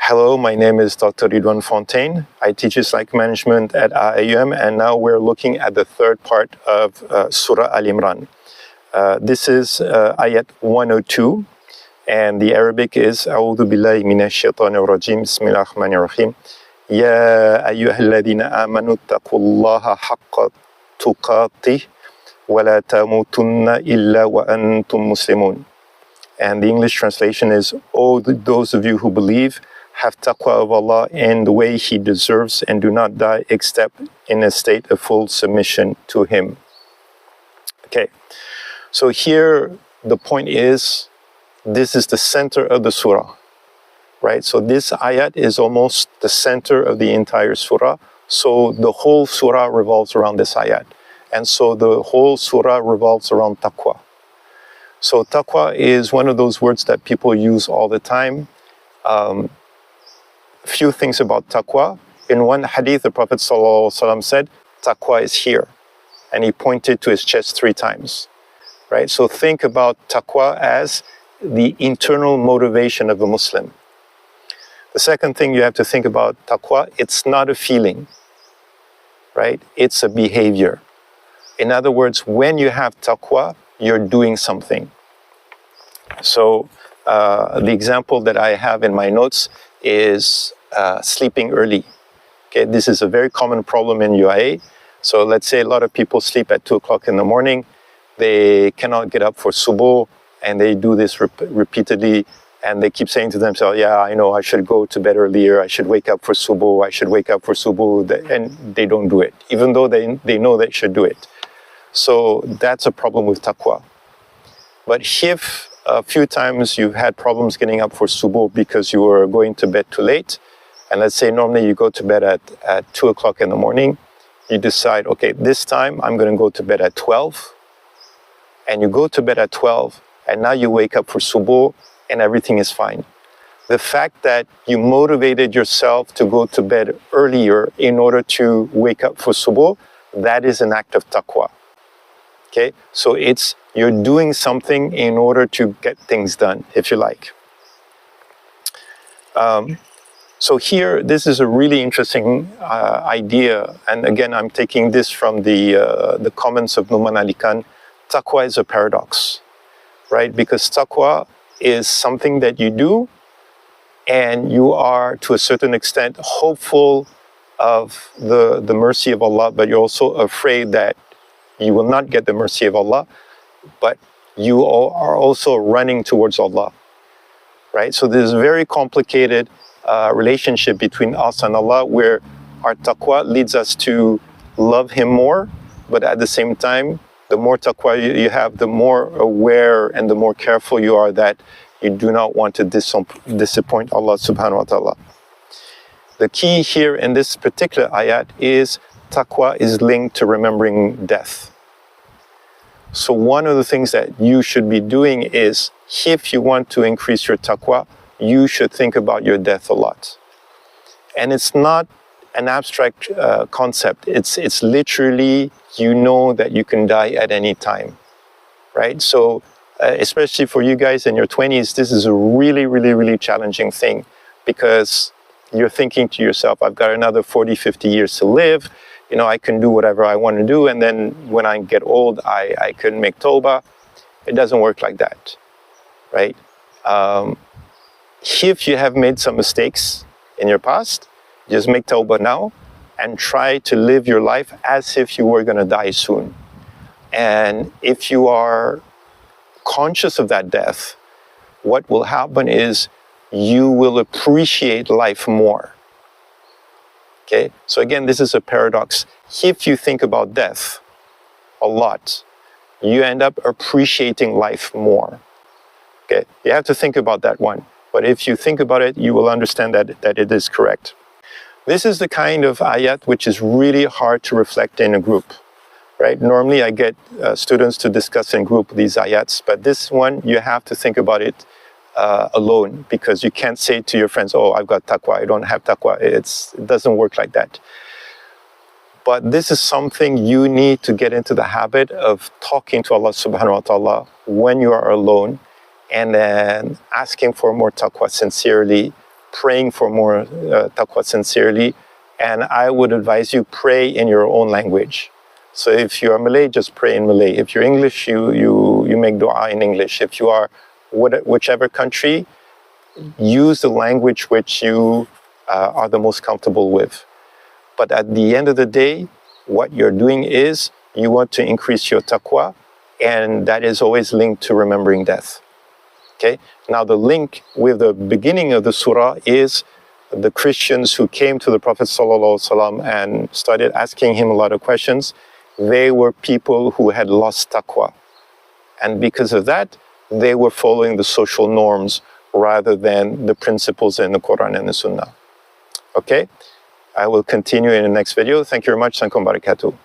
Hello, my name is Dr. Ridwan Fontaine. I teach Islamic management at IIUM, and now we're looking at the third part of Surah Al-Imran. This is ayat 102, and the Arabic is أعوذ بالله من الشيطان الرجيم بسم الله الرحمن الرحيم يا أيها الذين آمنوا اتقوا الله حق تقاته ولا تموتن إلا وأنتم مسلمون. And the English translation is, those of you who believe, have taqwa of Allah in the way He deserves and do not die except in a state of full submission to Him. Okay, so here the point is, this is the center of the surah, right? So this ayat is almost the center of the entire surah. So the whole surah revolves around this ayat. And so the whole surah revolves around taqwa. So taqwa is one of those words that people use all the time. Few things about taqwa. In one hadith, the Prophet ﷺ said, taqwa is here. And he pointed to his chest 3 times. Right? So think about taqwa as the internal motivation of a Muslim. The second thing you have to think about taqwa, it's not a feeling. Right? It's a behavior. In other words, when you have taqwa, you're doing something. So the example that I have in my notes is sleeping early. Okay, this is a very common problem in UAE. So let's say a lot of people sleep at 2 o'clock in the morning. They cannot get up for subuh, and they do this repeatedly, and they keep saying to themselves, yeah, I know I should go to bed earlier, I should wake up for subuh, I should wake up for subuh, and they don't do it, even though they know they should do it. So that's a problem with taqwa. But if a few times you've had problems getting up for subuh because you were going to bed too late, and let's say normally you go to bed at 2 o'clock in the morning, you decide, okay, this time I'm going to go to bed at 12, and you go to bed at 12, and now you wake up for subuh, and everything is fine. The fact that you motivated yourself to go to bed earlier in order to wake up for subuh, that is an act of taqwa. Okay, so you're doing something in order to get things done, if you like. So here, this is a really interesting idea, and again, I'm taking this from the comments of Nouman Ali Khan. Taqwa is a paradox, right? Because taqwa is something that you do, and you are, to a certain extent, hopeful of the mercy of Allah, but you're also afraid that you will not get the mercy of Allah, but you are also running towards Allah, right? So there's a very complicated relationship between us and Allah, where our taqwa leads us to love Him more, but at the same time, the more taqwa you have, the more aware and the more careful you are that you do not want to disappoint Allah subhanahu wa ta'ala. The key here in this particular ayat is taqwa is linked to remembering death. So one of the things that you should be doing is, if you want to increase your taqwa, you should think about your death a lot. And it's not an abstract concept. It's literally, you know that you can die at any time, right? So especially for you guys in your 20s, this is a really, really, really challenging thing, because you're thinking to yourself, I've got another 40, 50 years to live. You know, I can do whatever I want to do, and then when I get old, I can make tawbah. It doesn't work like that, right? If you have made some mistakes in your past, just make tawbah now and try to live your life as if you were going to die soon. And if you are conscious of that death, what will happen is you will appreciate life more. Okay, so again, this is a paradox. If you think about death a lot, you end up appreciating life more. Okay, you have to think about that one. But if you think about it, you will understand that it is correct. This is the kind of ayat which is really hard to reflect in a group, right? Normally I get students to discuss in group these ayats, but this one, you have to think about it alone, because you can't say to your friends, oh, I've got taqwa, I don't have taqwa. It doesn't work like that. But this is something you need to get into the habit of talking to Allah subhanahu wa ta'ala when you are alone, and then asking for more taqwa sincerely, praying for more taqwa sincerely. And I would advise you pray in your own language. So if you are Malay, just pray in Malay. If you're English, you make dua in English. If you are whichever country, use the language which you are the most comfortable with. But at the end of the day, what you're doing is you want to increase your taqwa, and that is always linked to remembering death. Okay? Now the link with the beginning of the surah is the Christians who came to the Prophet ﷺ and started asking him a lot of questions. They were people who had lost taqwa. And because of that, they were following the social norms rather than the principles in the Quran and the Sunnah. Okay? I will continue in the next video. Thank you very much. Assalamualaikum warahmatullahi wabarakatuh.